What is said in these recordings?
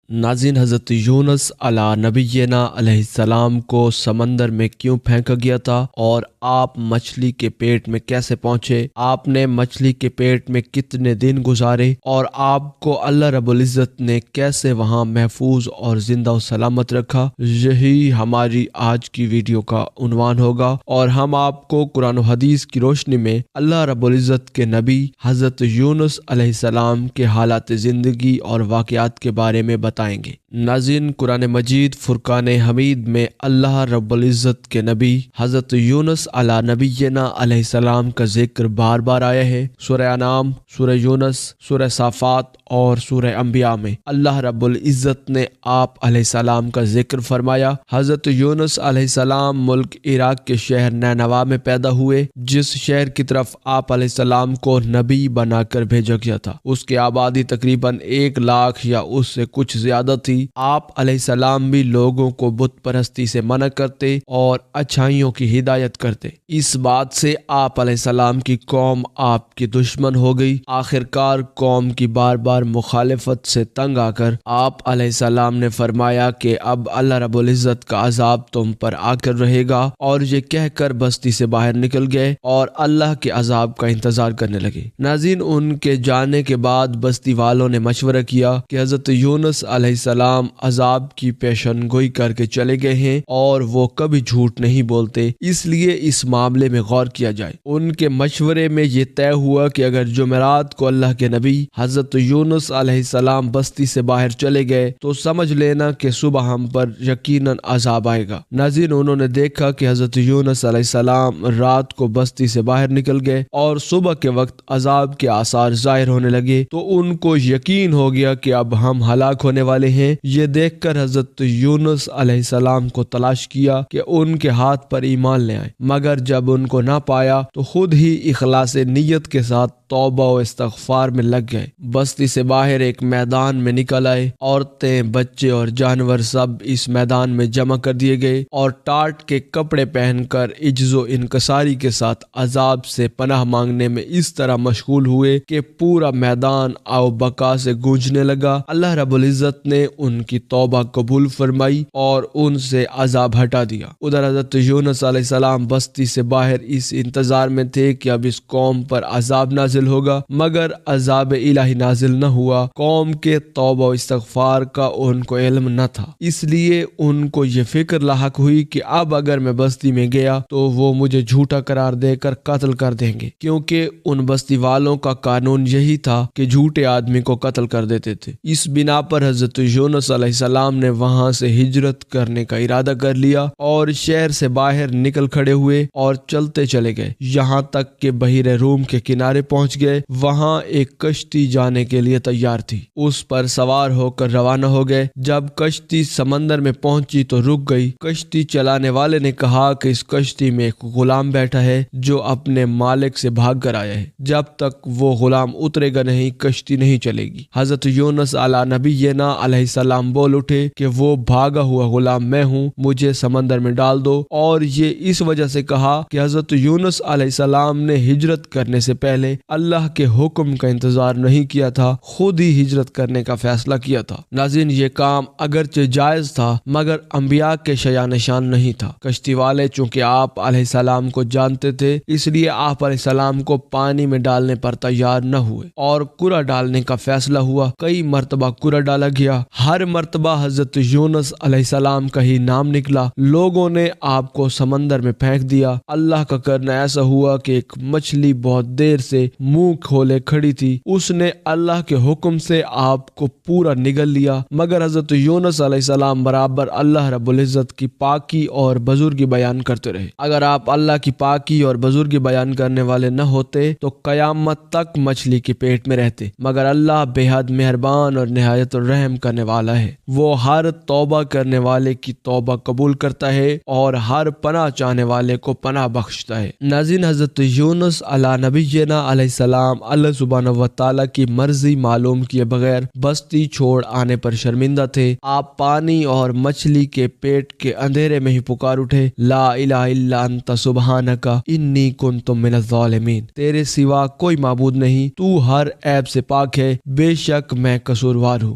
ناظرین، حضرت یونس علیہ نبینا علیہ السلام کو سمندر میں کیوں پھینکا گیا تھا اور آپ مچھلی کے پیٹ میں کیسے پہنچے؟ آپ نے مچھلی کے پیٹ میں کتنے دن گزارے اور آپ کو اللہ رب العزت نے کیسے وہاں محفوظ اور زندہ و سلامت رکھا؟ یہی ہماری آج کی ویڈیو کا عنوان ہوگا اور ہم آپ کو قرآن و حدیث کی روشنی میں اللہ رب العزت کے نبی حضرت یونس علیہ السلام کے حالات زندگی اور واقعات کے بارے میں بتائیں گے۔ ناظرین، قرآن مجید فرقان حمید میں اللہ رب العزت کے نبی حضرت یونس علیہ نبینا علیہ السلام کا ذکر بار بار آیا ہے۔ سورہ انعام، سورہ یونس، سورہ صافات اور سورہ انبیاء میں اللہ رب العزت نے آپ علیہ السلام کا ذکر فرمایا۔ حضرت یونس علیہ السلام ملک عراق کے شہر نینوا میں پیدا ہوئے، جس شہر کی طرف آپ علیہ السلام کو نبی بنا کر بھیجا گیا تھا۔ اس کی آبادی تقریباً 1 لاکھ یا اس سے کچھ زیادہ تھی۔ آپ علیہ السلام بھی لوگوں کو بت پرستی سے منع کرتے اور اچھائیوں کی ہدایت کرتے۔ اس بات سے آپ علیہ السلام کی قوم آپ کی دشمن ہو گئی۔ آخرکار قوم کی بار بار مخالفت سے تنگ آ کر آپ علیہ السلام نے فرمایا کہ اب اللہ رب العزت کا عذاب تم پر آ کر رہے گا، اور یہ کہہ کر بستی سے باہر نکل گئے اور اللہ کے عذاب کا انتظار کرنے لگے۔ ناظرین، ان کے جانے کے بعد بستی والوں نے مشورہ کیا کہ حضرت یونس علیہ السلام عذاب کی پیشن گوئی کر کے چلے گئے ہیں اور وہ کبھی جھوٹ نہیں بولتے، اس لیے اس معاملے میں غور کیا جائے۔ ان کے مشورے میں یہ طے ہوا کہ اگر جمعرات کو اللہ کے نبی حضرت یونس علیہ السلام بستی سے باہر چلے گئے تو سمجھ لینا کہ صبح ہم پر یقیناً عذاب آئے گا۔ ناظرین، انہوں نے دیکھا کہ حضرت یونس علیہ السلام رات کو بستی سے باہر نکل گئے اور صبح کے وقت عذاب کے آثار ظاہر ہونے لگے، تو ان کو یقین ہو گیا کہ اب ہم ہلاک ہونے والے ہیں۔ یہ دیکھ کر حضرت یونس علیہ السلام کو تلاش کیا کہ ان کے ہاتھ پر ایمان لے آئیں، مگر جب ان کو نہ پایا تو خود ہی اخلاص نیت کے ساتھ توبہ و استغفار میں لگ گئے۔ بستی سے باہر ایک میدان میں نکل آئے۔ عورتیں، بچے اور جانور سب اس میدان میں جمع کر دیے گئے اور ٹاٹ کے کپڑے پہن کر عجز و انکساری کے ساتھ عذاب سے پناہ مانگنے میں اس طرح مشغول ہوئے کہ پورا میدان آو بکا سے گونجنے لگا۔ اللہ رب العزت نے ان کی توبہ قبول فرمائی اور ان سے عذاب ہٹا دیا۔ ادھر حضرت یونس علیہ السلام بستی سے باہر اس انتظار میں تھے کہ اب اس قوم پر عذاب نازل ہوگا، مگر عذاب الہی نازل نہ ہوا۔ قوم کے توبہ و استغفار کا ان کو علم نہ تھا، اس لیے ان کو یہ فکر لاحق ہوئی کہ اب اگر میں بستی میں گیا تو وہ مجھے جھوٹا قرار دے کر قتل کر دیں گے، کیونکہ ان بستی والوں کا قانون یہی تھا کہ جھوٹے آدمی کو قتل کر دیتے تھے۔ اس بنا پر حضرت یونس علیہ السلام نے وہاں سے ہجرت کرنے کا ارادہ کر لیا اور شہر سے باہر نکل کھڑے ہوئے اور چلتے چلے گئے، یہاں تک کہ بحیرہ روم کے کنارے پہنچ گئے۔ وہاں ایک کشتی جانے کے لیے تیار تھی، اس پر سوار ہو کر روانہ ہو گئے۔ جب کشتی سمندر میں پہنچی تو رک گئی۔ کشتی چلانے والے نے کہا کہ اس کشتی میں ایک غلام بیٹھا ہے جو اپنے مالک سے بھاگ کر آیا ہے، جب تک وہ غلام اترے گا نہیں کشتی نہیں چلے گی۔ حضرت یونس علیہ نبینا علیہ السلام بول اٹھے کہ وہ بھاگا ہوا غلام میں ہوں، مجھے سمندر میں ڈال دو۔ اور یہ اس وجہ سے کہا کہ حضرت یونس علیہ السلام نے ہجرت کرنے سے پہلے اللہ کے حکم کا انتظار نہیں کیا تھا، خود ہی ہجرت کرنے کا فیصلہ کیا تھا۔ ناظرین، یہ کام اگرچہ جائز تھا مگر انبیاء کے شایان نشان نہیں تھا۔ کشتی والے چونکہ آپ علیہ السلام کو جانتے تھے، اس لیے آپ علیہ السلام کو پانی میں ڈالنے پر تیار نہ ہوئے اور کرا ڈالنے کا فیصلہ ہوا۔ کئی مرتبہ کرا ڈالا گیا، ہر مرتبہ حضرت یونس علیہ السلام کا ہی نام نکلا۔ لوگوں نے آپ کو سمندر میں پھینک دیا۔ اللہ کا کرنا ایسا ہوا کہ ایک مچھلی بہت دیر سے منہ کھولے کھڑی تھی، اس نے اللہ کے حکم سے آپ کو پورا نگل لیا، مگر حضرت یونس علیہ السلام برابر اللہ رب العزت کی پاکی اور بزرگی بیان کرتے رہے۔ اگر آپ اللہ کی پاکی اور بزرگی بیان کرنے والے نہ ہوتے تو قیامت تک مچھلی کے پیٹ میں رہتے، مگر اللہ بے حد مہربان اور نہایت الرحم کرنے والا ہے۔ وہ ہر توبہ کرنے والے کی توبہ قبول کرتا ہے اور ہر پناہ چاہنے والے کو پناہ بخشتا ہے۔ ناظرین، حضرت یونس علیہ نبینا علیہ السلام اللہ سبحانہ و تعالیٰ کی مرضی معلوم کیے بغیر بستی چھوڑ آنے پر شرمندہ تھے۔ آپ پانی اور مچھلی کے پیٹ کے اندھیرے میں ہی پکار اٹھے، لا الہ الا انت سبحانک انی کنت من الظالمین، تیرے سوا کوئی معبود نہیں، تو ہر عیب سے پاک ہے، بے شک میں قصوروار ہوں۔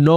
9